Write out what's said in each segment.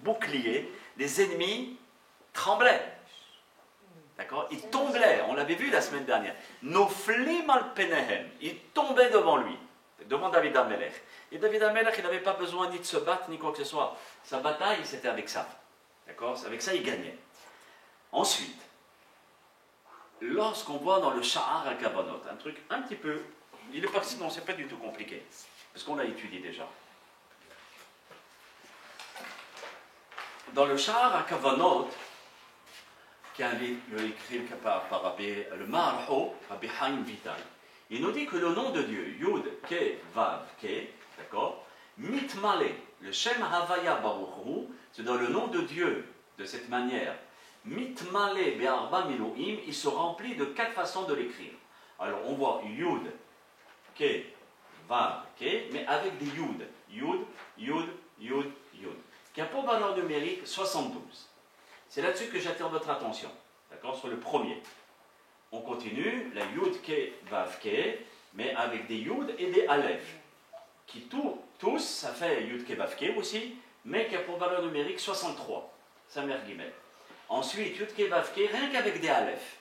bouclier, les ennemis tremblaient. D'accord? Ils tombaient, on l'avait vu la semaine dernière. Noflim al penehem, ils tombaient devant lui, devant David Amelech. Et David Amelech, il n'avait pas besoin ni de se battre, ni quoi que ce soit. Sa bataille, c'était avec ça. D'accord? Avec ça, il gagnait. Ensuite, lorsqu'on voit dans le Sha'ar al-Kavanot, un truc un petit peu, il est pas, non, c'est pas du tout compliqué, parce qu'on l'a étudié déjà. Dans le Sha'ar al-Kavanot, qui a écrit par le Ma'arho, Rabbi Haim Vital, il nous dit que le nom de Dieu, Yud, Ke, Vav, Ke, d'accord, Mitmale, le Shem Havaya Baruch Hu, c'est dans le nom de Dieu, de cette manière, Mitmale Be'arba Miloim, il se remplit de 4 façons de l'écrire. Alors on voit Yud, Ke, Vav, Ke, mais avec des Yud, Yud, Yud, Yud, Yud, qui a pour valeur numérique 72. C'est là-dessus que j'attire votre attention, d'accord, sur le premier. On continue, la Yud, Ke, Vav, Ke, mais avec des Yud et des Aleph, qui tous, ça fait Yud, Ke, Vav, Ke aussi, mais qui a pour valeur numérique 63, sa mère guillemets. Ensuite, Yud, Ke, Vav, Ke, rien qu'avec des Aleph,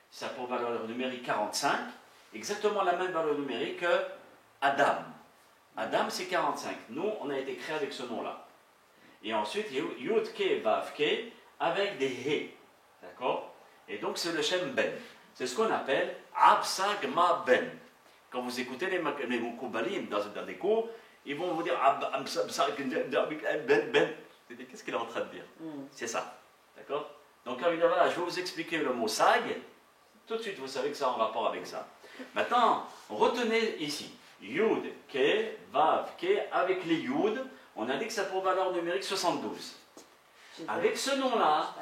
ça a pour valeur numérique 45, exactement la même valeur numérique que Adam. Adam, c'est 45. Nous, on a été créés avec ce nom-là. Et ensuite, Yud, Ke, Vav, Ke, avec des He. D'accord? Et donc, c'est le Shem Ben. C'est ce qu'on appelle Absagma Ben. Quand vous écoutez les Mukoubalim dans des cours, ils vont vous dire Ben, Ben. Qu'est-ce qu'il est en train de dire? C'est ça. D'accord? Donc, quand il dit, voilà, je vais vous expliquer le mot Sag, tout de suite, vous savez que ça a un rapport avec ça. Maintenant, retenez ici. Yud, Ke, Vav, Ke, avec les Yud, on a dit que ça a pour valeur numérique 72. Avec ce nom-là,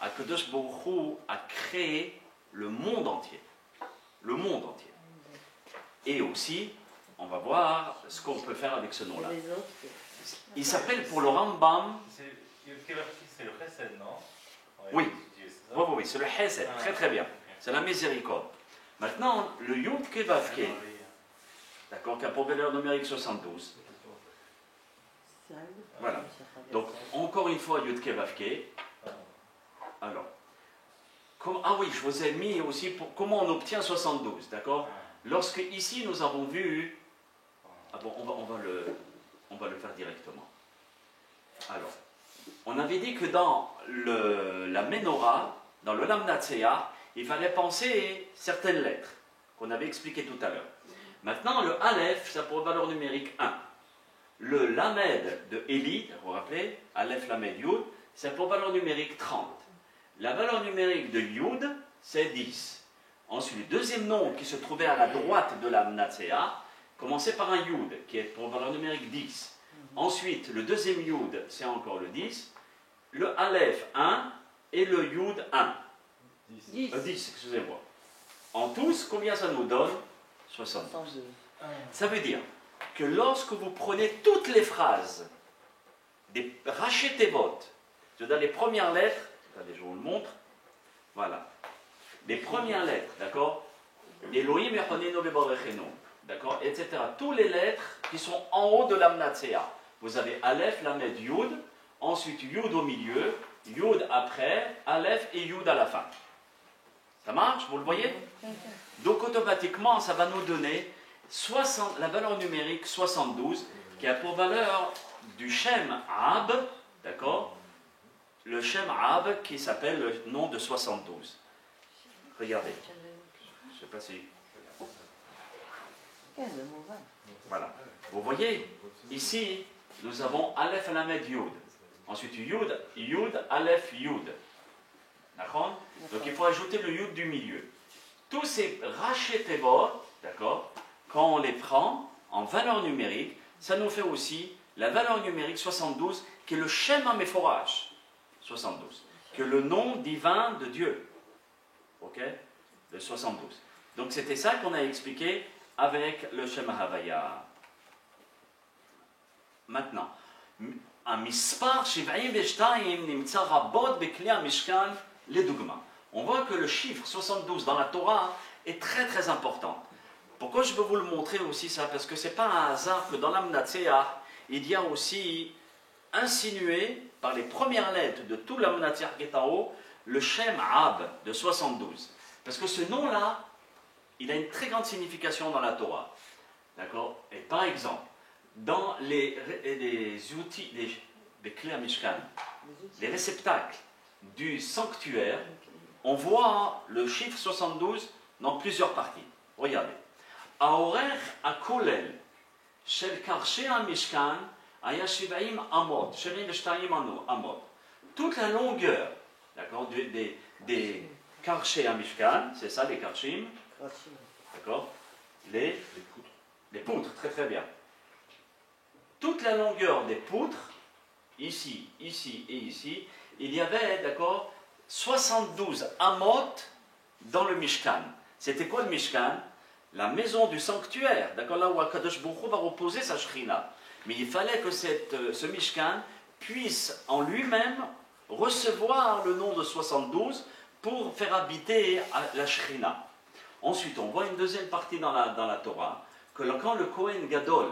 Akadosh Baruch Hu a créé le monde entier. Le monde entier. Et aussi, on va voir ce qu'on peut faire avec ce nom-là. Il s'appelle pour le Rambam. C'est le Chesed, non? Oui, oui, c'est le Chesed, très très bien. C'est la miséricorde. Maintenant, le Yud Ke Vav Ke, d'accord, qui a pour valeur numérique 72. Voilà. Donc, encore une fois, Yud Ke Vav Ke. Alors, ah oui, je vous ai mis aussi pour comment on obtient 72, d'accord? Lorsque ici nous avons vu, ah bon, on va le faire directement. Alors, on avait dit que dans la Menorah, dans le Lamnatsea, il fallait penser certaines lettres qu'on avait expliquées tout à l'heure. Maintenant, le Aleph, ça a pour valeur numérique 1. Le Lamed de Eli, vous vous rappelez, Aleph Lamed Yud, c'est pour valeur numérique 30. La valeur numérique de Yud, c'est 10. Ensuite, le deuxième nom qui se trouvait à la droite de la Mnatsea, commençait par un Yud, qui est pour valeur numérique 10. Ensuite, le deuxième Yud, c'est encore le 10. Le Aleph 1 et le Yud 1. 10, excusez-moi. En tous, combien ça nous donne? 72. Ça veut dire que lorsque vous prenez toutes les phrases des Rachetevot, c'est-à-dire les premières lettres, attendez, je vous le montre, voilà, les premières lettres, d'accord, Elohim Echonenu Beborechenu, d'accord, etc., toutes les lettres qui sont en haut de l'Amnatsea. Vous avez Aleph, Lamed, Yud, ensuite Yud au milieu, Yud après, Aleph et Yud à la fin. Ça marche, vous le voyez? Donc automatiquement, ça va nous donner la valeur numérique 72, qui a pour valeur du Shem Ab, d'accord, le Shem Ab qui s'appelle le nom de 72. Regardez. Je ne sais pas si... Voilà. Vous voyez, ici, nous avons Aleph Lamed Yud. Ensuite, Yud, Aleph, Yud. D'accord? Donc il faut ajouter le Yud du milieu. Tous ces Rachetevot, d'accord, quand on les prend en valeur numérique, ça nous fait aussi la valeur numérique 72, qui est le Shem HaMeforach 72, qui est le nom divin de Dieu. Ok? Le 72. Donc c'était ça qu'on a expliqué avec le Shem Havaya. Maintenant, un mispar 72 nimtza rabot bekli hamishkan ledugma. On voit que le chiffre 72 dans la Torah est très très important. Pourquoi je veux vous le montrer aussi ça? Parce que ce n'est pas un hasard que dans l'Amnatsea, il y a aussi insinué par les premières lettres de tout la matière qui est en haut, le Shem Ab de 72. Parce que ce nom-là, il a une très grande signification dans la Torah. D'accord? Et par exemple, dans les outils, les clés à Mishkan, les réceptacles du sanctuaire, on voit le chiffre 72 dans plusieurs parties. Regardez. Aorer akolel shel karché à Mishkan aya shivaim amot, shivaim v'shtayim amot. Toute la longueur, d'accord, des karché à Mishkan, c'est ça les karchim, d'accord, les poutres, très très bien. Toute la longueur des poutres, ici, ici et ici, il y avait, d'accord, 72 amot dans le Mishkan. C'était quoi le Mishkan? La maison du sanctuaire, d'accord, là où Akadosh Baruch Hu va reposer sa Shrina. Mais il fallait que ce Mishkan puisse en lui-même recevoir le nom de 72 pour faire habiter la Shrina. Ensuite, on voit une deuxième partie dans la Torah, que quand le Kohen Gadol,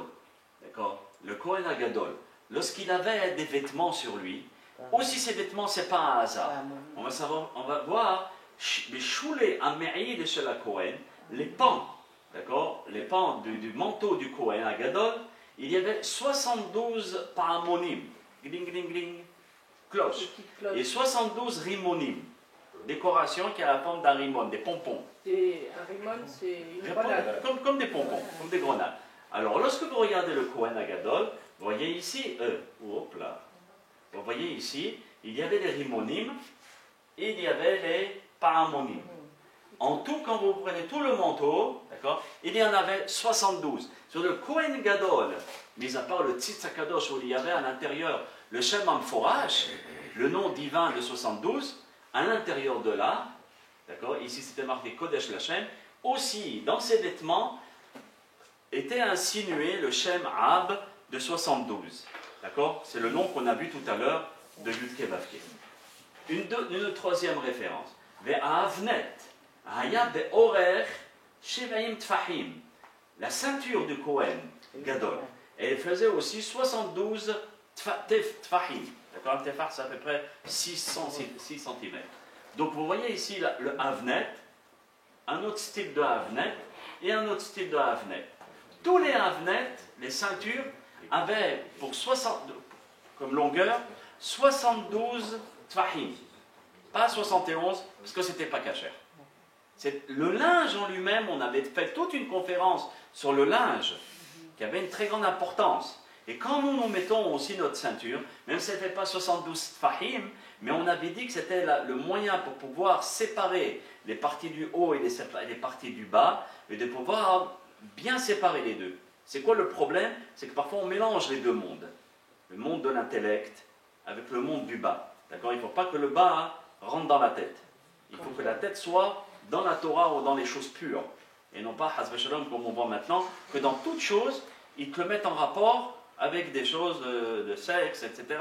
d'accord, le Kohen Gadol, lorsqu'il avait des vêtements sur lui, aussi ces vêtements, ce n'est pas un hasard. On va voir les choulés à Me'il chez la Kohen, les pans, d'accord, les pans du manteau du Kohen Gadol, il y avait 72 paramonim, gling gling gling, cloches, et 72 rimonim, décoration qui a la forme d'un rimon, des pompons. Et un rimon, c'est une grenade. Comme des pompons, comme des grenades. Alors, lorsque vous regardez le Kohen Gadol, vous voyez ici, hop là, vous voyez ici, il y avait les rimonim et il y avait les paramonim. En tout, quand vous prenez tout le manteau, d'accord, il y en avait 72. Sur le Kohen Gadol, mis à part le Tzitz HaKadosh où il y avait à l'intérieur le Shem Amforash, le nom divin de 72, à l'intérieur de là, d'accord, ici c'était marqué Kodesh Lachem, aussi dans ses vêtements était insinué le Shem Ab de 72. D'accord? C'est le nom qu'on a vu tout à l'heure de Yudke Vavke. Une troisième référence. Ve'avnet, haya be'orer, shevaim tfahim. La ceinture du Kohen Gadol. Elle faisait aussi 72 tfahim. D'accord? Un tefah, c'est à peu près 6 cm. Donc vous voyez ici le avnet, un autre style de avnet et un autre style de avnet. Tous les avnet, les ceintures, avaient pour 60, comme longueur 72 tfahim. Pas 71, parce que c'était pas cachère. Le linge en lui-même, on avait fait toute une conférence sur le linge, qui avait une très grande importance. Et quand nous mettons aussi notre ceinture, même si ce n'était pas 72 tfahim, mais on avait dit que c'était le moyen pour pouvoir séparer les parties du haut et les parties du bas, et de pouvoir bien séparer les deux. C'est quoi le problème? C'est que parfois on mélange les deux mondes. Le monde de l'intellect avec le monde du bas. D'accord? Il ne faut pas que le bas rentre dans la tête. Il faut que la tête soit dans la Torah ou dans les choses pures. Et non pas, hasbe shalom, comme on voit maintenant, que dans toute chose, ils te le mettent en rapport avec des choses de sexe, etc.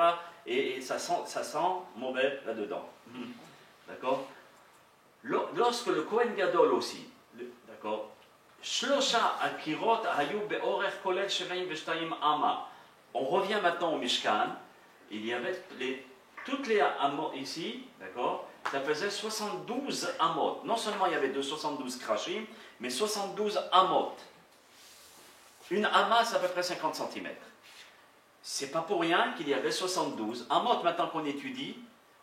Et ça sent mauvais là-dedans. D'accord? Lorsque le Kohen Gadol aussi, d'accord, Shlosha akirot hayu be'orer kolel shevaim v'shtayim ama. On revient maintenant au Mishkan. Il y avait toutes les amot ici, d'accord, ça faisait 72 amot. Non seulement il y avait 72 krashim, mais 72 amot. Une ama, c'est à peu près 50 cm. C'est pas pour rien qu'il y avait 72 amot. Maintenant qu'on étudie,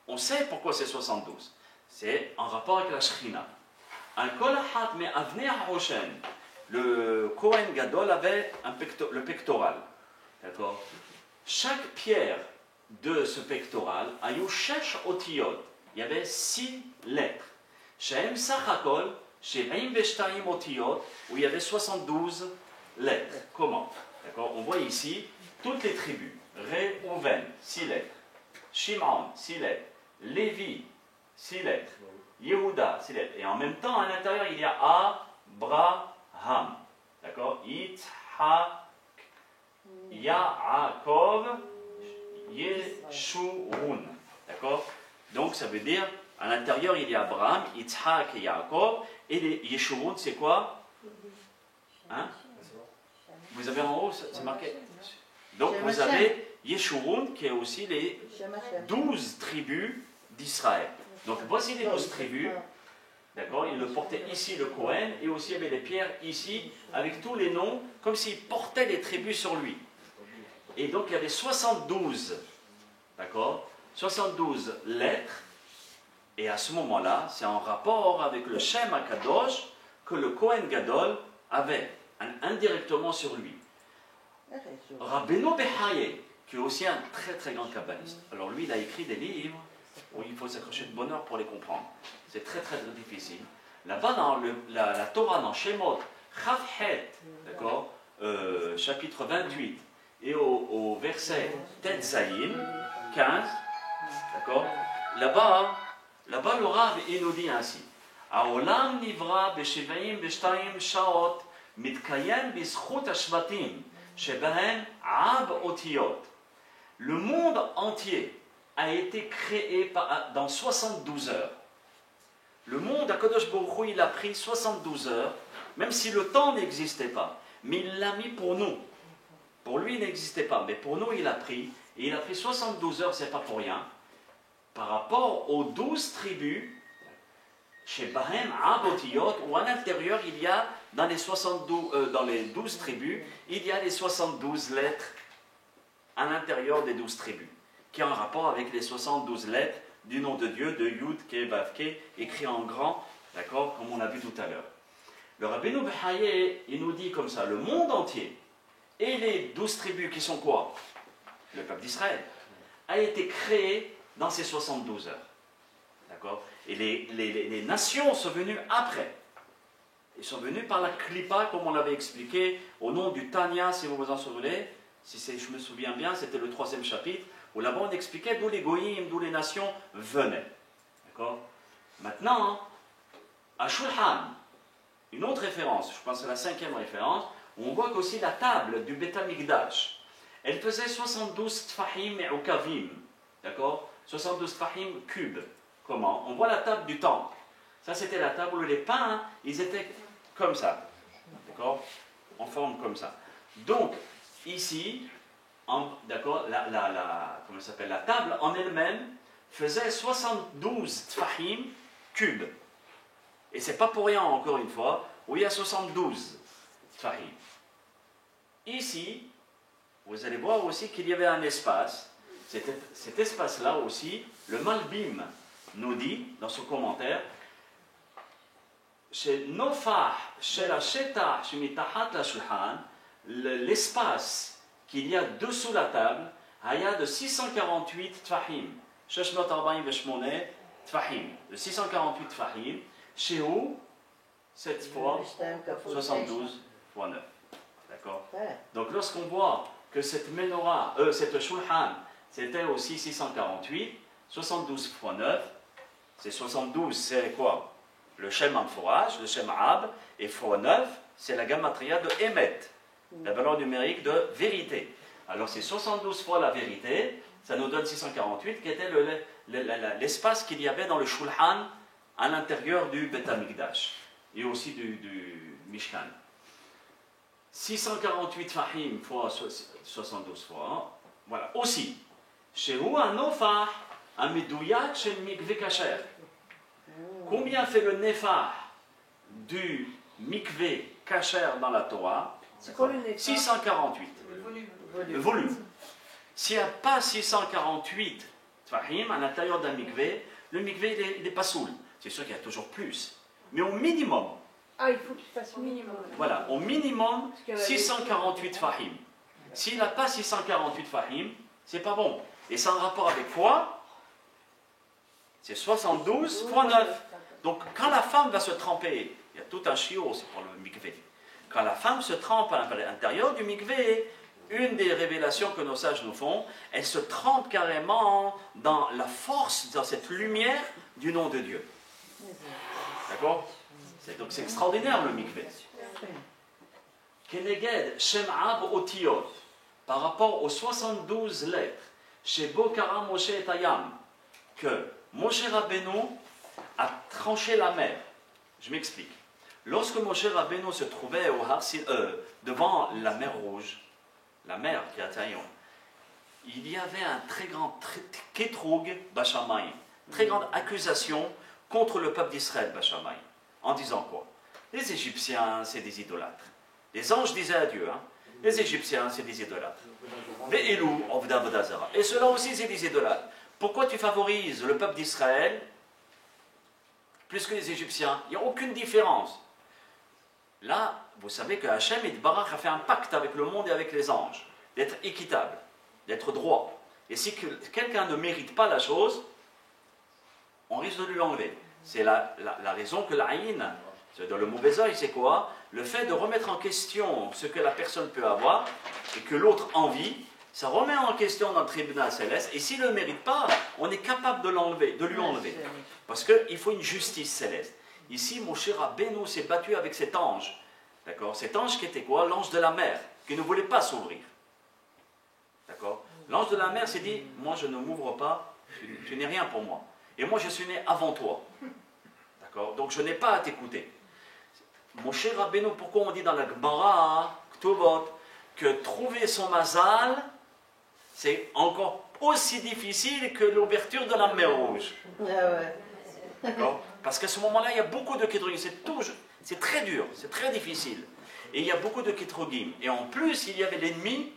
on sait pourquoi c'est 72. C'est en rapport avec la Shrina. Le Kohen Gadol avait le pectoral. D'accord? Chaque pierre de ce pectoral a eu 6 otiyot. Il y avait 6 lettres. Shem Sachakol, Shevaim Veshtaim otiyot, où il y avait 72 lettres. Comment? D'accord? On voit ici toutes les tribus. Reuven, 6 lettres. Shimon, 6 lettres. Lévi, 6 lettres. Yehuda, 6 lettres. Et en même temps, à l'intérieur, il y a Abraham. D'accord? Yitzhak, Yaakov, Yeshurun. D'accord? Donc, ça veut dire, à l'intérieur, il y a Abraham, Yitzhak et Yaakov. Et les Yeshurun, c'est quoi? Hein? Vous avez en haut, c'est marqué. Donc, vous avez Yeshurun, qui est aussi les 12 tribus d'Israël. Donc voici les 12 tribus. D'accord, il le portait ici le Cohen, et aussi il y avait les pierres ici, avec tous les noms, comme s'il portait les tribus sur lui. Et donc il y avait 72, d'accord, 72 lettres, et à ce moment-là, c'est en rapport avec le Shem HaKadosh que le Cohen Gadol avait indirectement sur lui. Rabbeinu Behaye, qui est aussi un très très grand kabbaliste. Alors lui, il a écrit des livres où il faut s'accrocher de bonheur pour les comprendre. C'est très très très difficile. Là-bas, dans la Torah, dans Shemot, Chav Het, d'accord, chapitre 28, et au verset Tet Zayin, 15, d'accord, là-bas, le Rav, il nous dit ainsi: Aolam nivra b'shivaim b'shtayim shaot mitkayem b'zchut hashvatim shebahem ab otiyot. Le monde entier a été créé dans 72 heures. Le monde, Akadosh Baruch Hu, il a pris 72 heures, même si le temps n'existait pas. Mais il l'a mis pour nous. Pour lui, il n'existait pas, mais pour nous, il a pris. Et il a pris 72 heures, c'est pas pour rien. Par rapport aux 12 tribus, chez Bahem, Abotiyot, où à l'intérieur, il y a, dans les 12 tribus, il y a les 72 lettres à l'intérieur des 12 tribus, qui est en rapport avec les 72 lettres du nom de Dieu, de Yud, Ke, Vav, Ke, écrit en grand, d'accord, comme on a vu tout à l'heure. Le Rabbeinu Behaye, il nous dit comme ça: le monde entier, et les 12 tribus qui sont quoi? Le peuple d'Israël, a été créé dans ces 72 heures. D'accord? Et les nations sont venues après. Ils sont venus par la Klippa, comme on l'avait expliqué, au nom du Tanya, si vous vous en souvenez. Si je me souviens bien, c'était le 3e chapitre, où là-bas on expliquait d'où les goyim, d'où les nations venaient. D'accord? Maintenant, à Shulchan, une autre référence, je pense que c'est la 5e référence, où on voit qu'aussi la table du Beth Amikdash, elle faisait 72 tfahim et ukavim. D'accord? 72 tfahim cubes. Comment? On voit la table du temple. Ça, c'était la table où les pains, ils étaient comme ça. D'accord? En forme comme ça. Donc, ici, d'accord, comment ça s'appelle, la table en elle-même faisait 72 tfahim cubes. Et c'est pas pour rien, encore une fois, où il y a 72 tfahim. Ici, vous allez voir aussi qu'il y avait un espace. Cet espace-là aussi, le Malbim nous dit dans son commentaire, chez Nofah, chez la Sheta, chez Mitahat la Shulchan, l'espace qu'il y a dessous la table, il y a de 648 tfahim. Sheshnot Arbaim Veshmone tfahim. De 648 tfahim. Chez où? Cette fois, 72 fois 9. D'accord? Donc lorsqu'on voit que cette menorah, cette shulchan, c'était aussi 648, 72 fois 9, c'est 72, c'est quoi? Le Shem Amforage, le Shem Ab, et fois 9, c'est la gamatria de Emet, la valeur numérique de vérité. Alors c'est 72 fois la vérité, ça nous donne 648, qui était l'espace qu'il y avait dans le shulchan à l'intérieur du Beth Amikdash, et aussi du Mishkan. 648 fahim fois 72 fois. Voilà. Aussi, chez vous, un nofah, un medouyak chez le mikvé kacher. Combien fait le nefah du mikvé kacher dans la Torah? C'est quoi le nefah? 648. Le volume. S'il n'y a pas 648 fahim à l'intérieur d'un mikvé, le mikvé il n'est pas soul. C'est sûr qu'il y a toujours plus. Mais au minimum, ah, il faut qu'il fasse minimum. voilà, au minimum 648 fahim. S'il n'a pas 648 fahim, c'est pas bon. Et c'est en rapport avec quoi? C'est 72 fois 9. Donc quand la femme va se tremper, il y a tout un chiot, c'est pour le mikvé. Quand la femme se trempe à l'intérieur du mikvé, une des révélations que nos sages nous font, elle se trempe carrément dans la force, dans cette lumière du nom de Dieu. D'accord? Donc c'est extraordinaire le mikvé. Keneged Shem Ab Otiyot, par rapport aux 72 lettres, chez Bokara Moshe et Ayam, que Moshe Rabbeinu a tranché la mer. Je m'explique. Lorsque Moshe Rabbeinu se trouvait devant la mer Rouge, la mer qui est à Taïon, il y avait un très grand kétroug Bashamayim, très grande accusation contre le peuple d'Israël Bashamayim, en disant quoi? Les Égyptiens, c'est des idolâtres. Les anges disaient à Dieu, hein, les Égyptiens, c'est des idolâtres. Et ceux-là aussi, c'est des idolâtres. Pourquoi tu favorises le peuple d'Israël plus que les Égyptiens? Il n'y a aucune différence. Là, vous savez que Hachem Itbarach a fait un pacte avec le monde et avec les anges, d'être équitable, d'être droit. Et si quelqu'un ne mérite pas la chose, on risque de lui enlever. C'est la raison que l'Aïn, dans le mauvais œil, c'est quoi? Le fait de remettre en question ce que la personne peut avoir et que l'autre envie, ça remet en question dans le tribunal céleste. Et s'il ne le mérite pas, on est capable de l'enlever, de lui enlever. Parce qu'il faut une justice céleste. Ici, Moshe Rabbeinu s'est battu avec cet ange. D'accord? Cet ange qui était quoi? L'ange de la mer, qui ne voulait pas s'ouvrir. D'accord? L'ange de la mer s'est dit, moi je ne m'ouvre pas, tu n'es rien pour moi. Et moi je suis né avant toi. D'accord? Donc je n'ai pas à t'écouter. Moshe Rabbeinu, pourquoi on dit dans la Gemara, Ktubot, que trouver son mazal, c'est encore aussi difficile que l'ouverture de la mer Rouge. D'accord? Parce qu'à ce moment-là, il y a beaucoup de kétrogim. C'est très dur, c'est très difficile. Et il y a beaucoup de kétrogim. Et en plus, il y avait l'ennemi,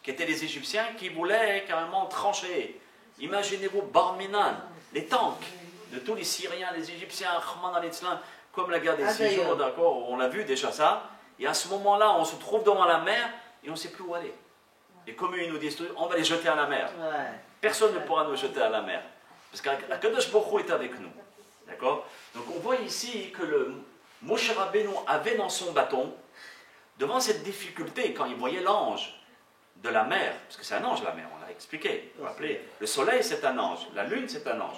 qui étaient les Égyptiens, qui voulaient carrément trancher. Imaginez-vous Bar-Minan, les tanks de tous les Syriens, les Égyptiens, Rahman al-Islam, comme la guerre des 6 jours, d'accord, on l'a vu déjà ça. Et à ce moment-là, on se trouve devant la mer et on ne sait plus où aller. Et comme ils nous disent, on va les jeter à la mer. Personne ne pourra nous jeter à la mer. Parce qu'Akadosh Baruch Hu est avec nous. D'accord? Donc on voit ici que le Moshe Rabbeinu avait dans son bâton, devant cette difficulté, quand il voyait l'ange de la mer, parce que c'est un ange la mer, on l'a expliqué, vous vous rappelez, le soleil c'est un ange, la lune c'est un ange.